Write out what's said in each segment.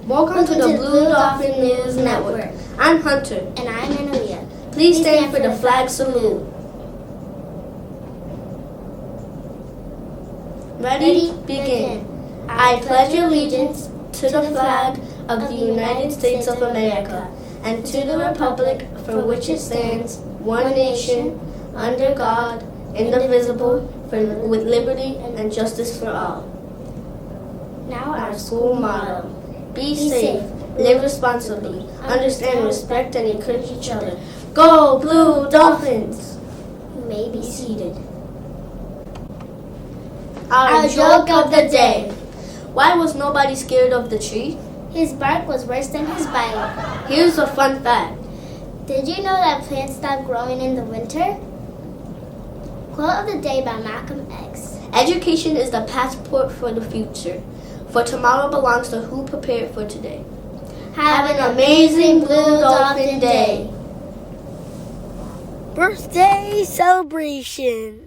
Welcome to the Blue Dolphin News Network. I'm Hunter. And I'm Analia. Please stand for the flag salute. Ready? Begin. I pledge allegiance to the flag of the United States of America and to the republic for which it stands, one nation, under God, indivisible, with liberty and justice for all. Now our school motto. Be safe, live responsibly, understand, respect, and encourage each other. Go Blue Dolphins! You may be seated. Our joke of the day. Why was nobody scared of the tree? His bark was worse than his bite. Here's a fun fact. Did you know that plants stop growing in the winter? Quote of the day by Malcolm X. Education is the passport for the future. For tomorrow belongs to who prepared for today. Have an amazing Blue Dolphin Day. Birthday celebrations.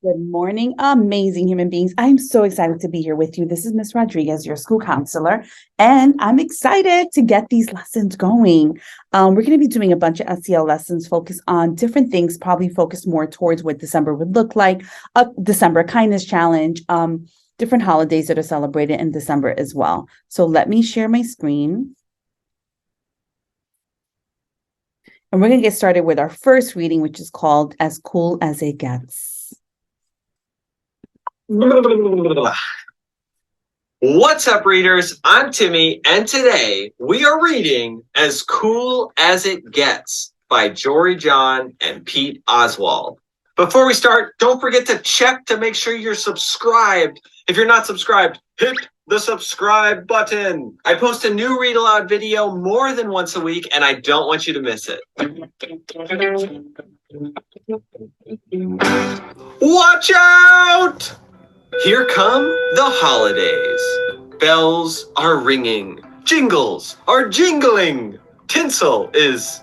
Good morning, amazing human beings. I'm so excited to be here with you. This is Miss Rodriguez, your school counselor, and I'm excited to get these lessons going. We're going to be doing a bunch of SEL lessons focused on different things, probably focused more towards what December would look like, a December kindness challenge, different holidays that are celebrated in December as well. So let me share my screen. And we're going to get started with our first reading, which is called As Cool as It Gets. What's up, readers? I'm Timmy, and today we are reading As Cool as It Gets by Jory John and Pete Oswald. Before we start, don't forget to check to make sure you're subscribed. If you're not subscribed, hit the subscribe button. I post a new Read Aloud video more than once a week, and I don't want you to miss it. Watch out! Here come the holidays. Bells are ringing. Jingles are jingling. Tinsel is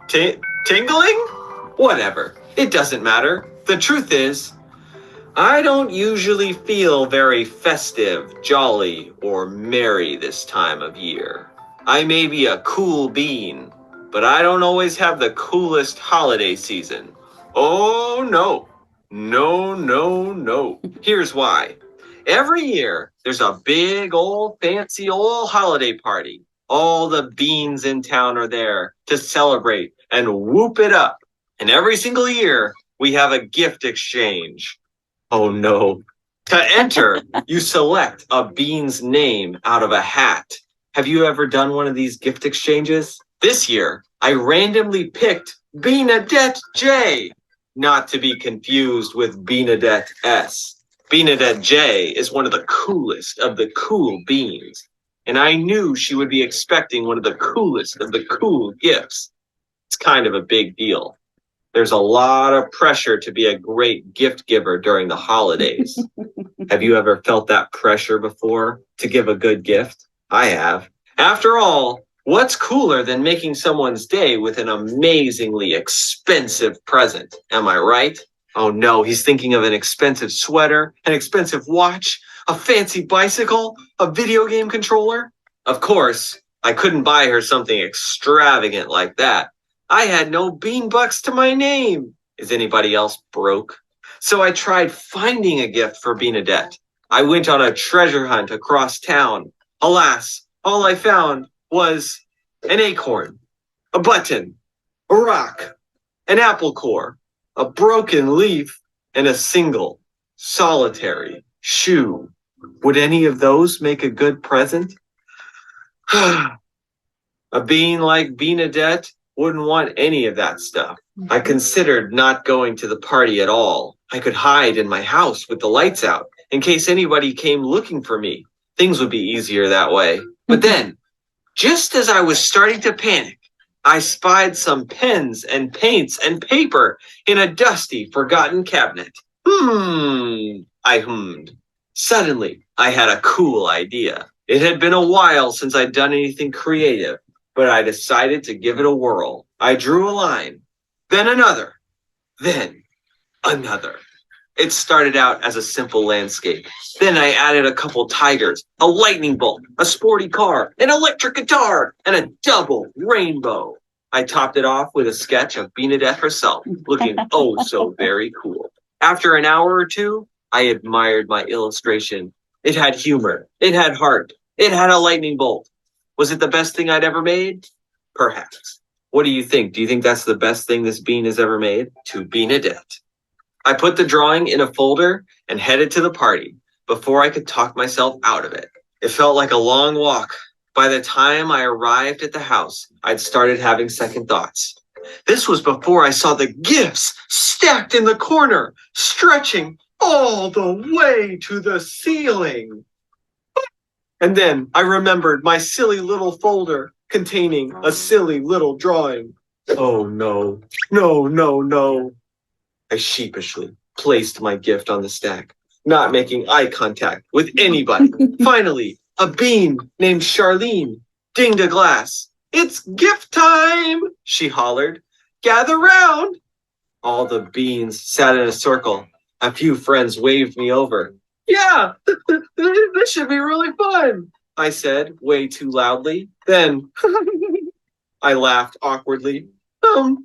tingling? Whatever. It doesn't matter. The truth is, I don't usually feel very festive, jolly, or merry this time of year. I may be a cool bean, but I don't always have the coolest holiday season. Oh, no. No, no, no. Here's why. Every year, there's a big old fancy old holiday party. All the beans in town are there to celebrate and whoop it up. And every single year, we have a gift exchange. Oh no. To enter, you select a bean's name out of a hat. Have you ever done one of these gift exchanges? This year, I randomly picked Beanadette J. Not to be confused with Beanadette S. Beanadette J is one of the coolest of the cool beans, and I knew she would be expecting one of the coolest of the cool gifts. It's kind of a big deal. There's a lot of pressure to be a great gift giver during the holidays. Have you ever felt that pressure before to give a good gift? I have. After all, what's cooler than making someone's day with an amazingly expensive present? Am I right? Oh no, he's thinking of an expensive sweater, an expensive watch, a fancy bicycle, a video game controller. Of course, I couldn't buy her something extravagant like that. I had no bean bucks to my name. Is anybody else broke? So I tried finding a gift for Beanadette. I went on a treasure hunt across town. Alas, all I found was an acorn, a button, a rock, an apple core, a broken leaf, and a single, solitary shoe. Would any of those make a good present? A bean like Beanadette wouldn't want any of that stuff. I considered not going to the party at all. I could hide in my house with the lights out in case anybody came looking for me. Things would be easier that way. But then, just as I was starting to panic, I spied some pens and paints and paper in a dusty, forgotten cabinet. I hummed. Suddenly, I had a cool idea. It had been a while since I'd done anything creative, but I decided to give it a whirl. I drew a line, then another, then another. It started out as a simple landscape. Then I added a couple tigers, a lightning bolt, a sporty car, an electric guitar, and a double rainbow. I topped it off with a sketch of Benedette herself, looking oh so very cool. After an hour or two, I admired my illustration. It had humor. It had heart. It had a lightning bolt. Was it the best thing I'd ever made? Perhaps. What do you think? Do you think that's the best thing this bean has ever made? To Benedette. I put the drawing in a folder and headed to the party before I could talk myself out of it. It felt like a long walk. By the time I arrived at the house, I'd started having second thoughts. This was before I saw the gifts stacked in the corner, stretching all the way to the ceiling. And then I remembered my silly little folder containing a silly little drawing. Oh no, no, no, no. I sheepishly placed my gift on the stack, not making eye contact with anybody. Finally, a bean named Charlene dinged a glass. It's gift time, she hollered. Gather round. All the beans sat in a circle. A few friends waved me over. Yeah, this should be really fun, I said way too loudly. Then I laughed awkwardly. Achoo!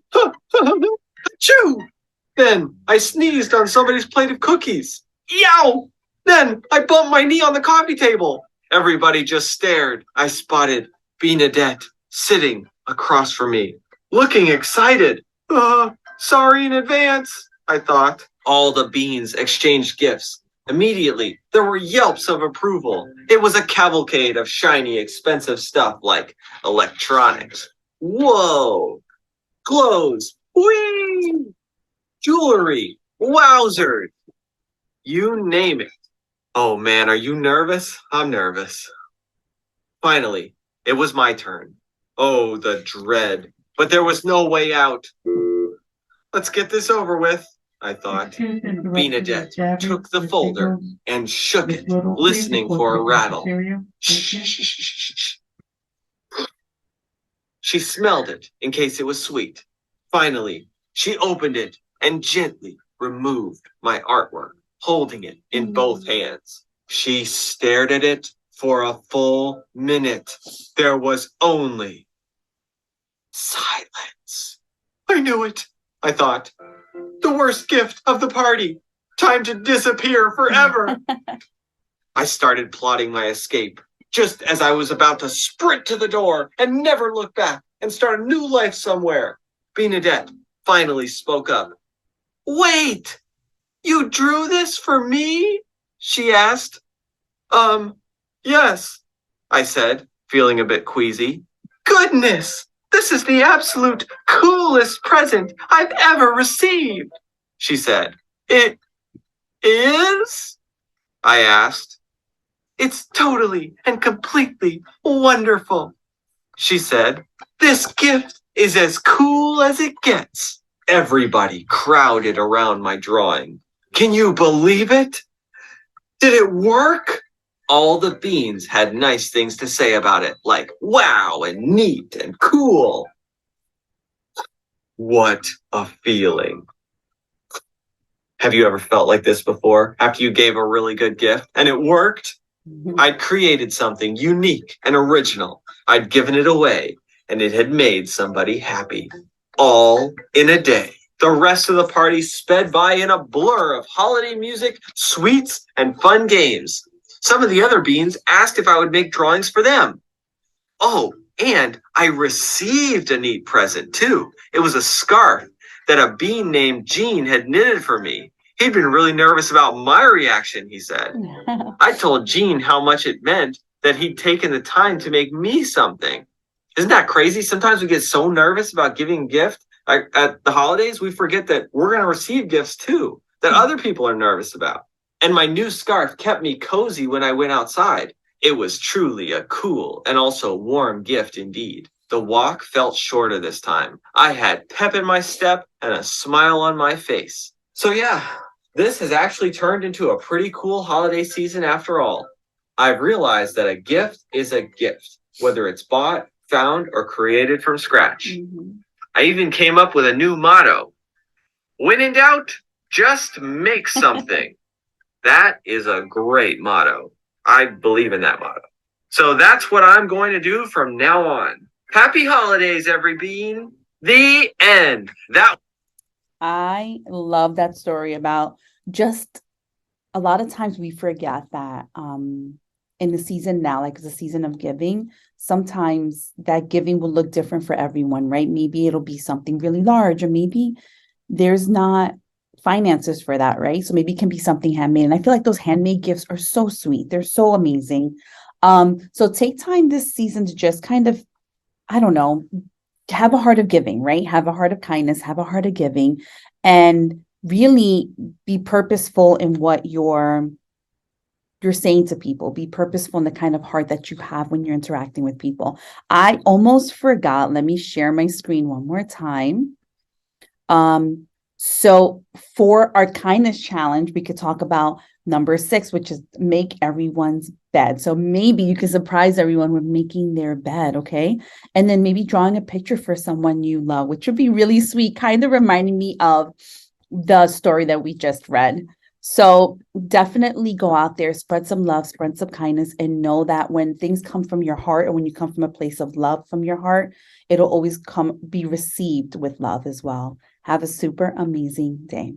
Then I sneezed on somebody's plate of cookies. Yow! Then I bumped my knee on the coffee table. Everybody just stared. I spotted Benedette sitting across from me, looking excited. Sorry in advance, I thought. All the beans exchanged gifts. Immediately, there were yelps of approval. It was a cavalcade of shiny, expensive stuff like electronics. Whoa! Clothes. Whee! Jewelry. Wowzers. You name it. Oh man, are you nervous? I'm nervous. Finally, it was my turn. Oh, the dread. But there was no way out. Let's get this over with, I thought. Benedette took the folder and shook it, listening for a rattle. Shh. She smelled it in case it was sweet. Finally, she opened it and gently removed my artwork, holding it in both hands. She stared at it for a full minute. There was only silence. I knew it, I thought. The worst gift of the party. Time to disappear forever. I started plotting my escape, just as I was about to sprint to the door and never look back and start a new life somewhere. Benedette finally spoke up. Wait! You drew this for me? She asked. Yes, I said, feeling a bit queasy. Goodness! This is the absolute coolest present I've ever received, she said. It is? I asked. It's totally and completely wonderful, she said. This gift is as cool as it gets. Everybody crowded around my drawing. Can you believe it? Did it work? All the beans had nice things to say about it, like wow and neat and cool. What a feeling. Have you ever felt like this before? After you gave a really good gift and it worked? I'd created something unique and original. I'd given it away and it had made somebody happy. All in a day. The rest of the party sped by in a blur of holiday music, sweets, and fun games. Some of the other beans asked if I would make drawings for them. Oh, and I received a neat present too. It was a scarf that a bean named Gene had knitted for me. He'd been really nervous about my reaction, he said. I told Gene how much it meant that he'd taken the time to make me something. Isn't that crazy? Sometimes we get so nervous about giving a gift at the holidays, we forget that we're going to receive gifts too, that other people are nervous about. And my new scarf kept me cozy when I went outside. It was truly a cool and also warm gift indeed. The walk felt shorter this time. I had pep in my step and a smile on my face. So yeah, this has actually turned into a pretty cool holiday season after all. I've realized that a gift is a gift, whether it's bought, found, or created from scratch. I even came up with a new motto. When in doubt, just make something. That is a great motto. I believe in that motto. So that's what I'm going to do from now on. Happy holidays, every bean. The end. I love that story about just a lot of times we forget that in the season now, like it's a season of giving, sometimes that giving will look different for everyone, right? Maybe it'll be something really large, or maybe there's not finances for that, right? So maybe it can be something handmade. And I feel like those handmade gifts are so sweet. They're so amazing. So take time this season to just kind of, I don't know, have a heart of giving, right? Have a heart of kindness, have a heart of giving, and really be purposeful in what you're saying to people. Be purposeful in the kind of heart that you have when you're interacting with people. I almost forgot. Let me share my screen one more time. So for our kindness challenge, we could talk about number 6, which is make everyone's bed. So maybe you can surprise everyone with making their bed, okay? And then maybe drawing a picture for someone you love, which would be really sweet, kind of reminding me of the story that we just read. So definitely go out there, spread some love, spread some kindness, and know that when things come from your heart, or when you come from a place of love from your heart, it'll always be received with love as well. Have a super amazing day.